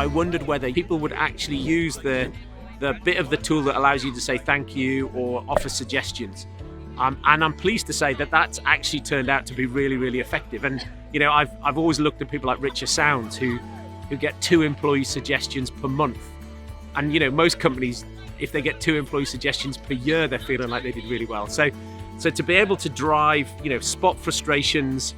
I wondered whether people would actually use the bit of the tool that allows you to say thank you or offer suggestions. And I'm pleased to say that that's actually turned out to be really, really effective. And I've always looked at people like Richer Sounds who get 2 employee suggestions per month. And most companies, if they get 2 employee suggestions per year, they're feeling like they did really well. So to be able to drive, spot frustrations,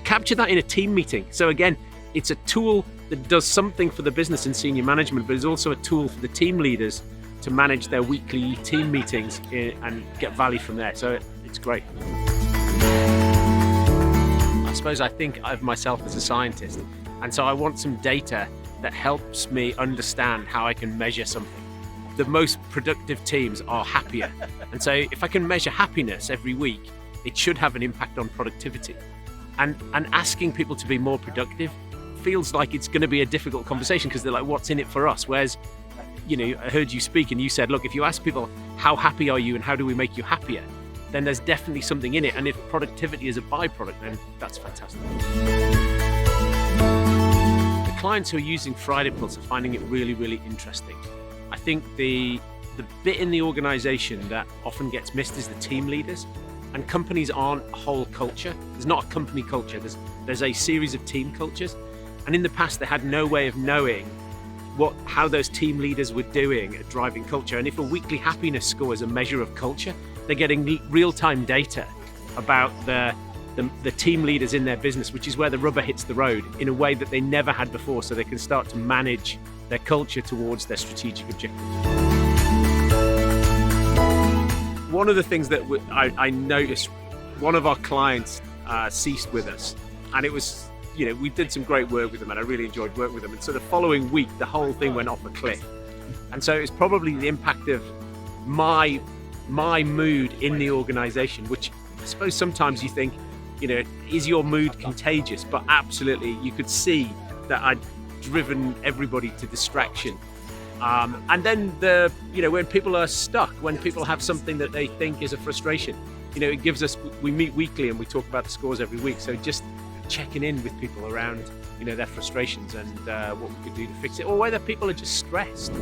capture that in a team meeting. So again, it's a tool that does something for the business and senior management, but it's also a tool for the team leaders to manage their weekly team meetings and get value from there. So it's great. I suppose I think of myself as a scientist, and so I want some data that helps me understand how I can measure something. The most productive teams are happier. And so if I can measure happiness every week, it should have an impact on productivity. And asking people to be more productive feels like it's going to be a difficult conversation because they're like, what's in it for us? Whereas, I heard you speak and you said, look, if you ask people, how happy are you and how do we make you happier? Then there's definitely something in it. And if productivity is a byproduct, then that's fantastic. The clients who are using Friday Pulse are finding it really, really interesting. I think the bit in the organization that often gets missed is the team leaders. And companies aren't a whole culture. There's not a company culture. There's a series of team cultures. And in the past, they had no way of knowing how those team leaders were doing at driving culture. And if a weekly happiness score is a measure of culture, they're getting real-time data about the team leaders in their business, which is where the rubber hits the road in a way that they never had before, so they can start to manage their culture towards their strategic objectives. One of the things that I noticed, one of our clients ceased with us, and it was, we did some great work with them and I really enjoyed working with them. And so the following week, the whole thing went off a cliff. And so it's probably the impact of my mood in the organization, which I suppose sometimes you think, is your mood contagious? But absolutely, you could see that I'd driven everybody to distraction. And then when people are stuck, when people have something that they think is a frustration, it gives us, we meet weekly and we talk about the scores every week. So just checking in with people around, their frustrations and what we could do to fix it, or whether people are just stressed.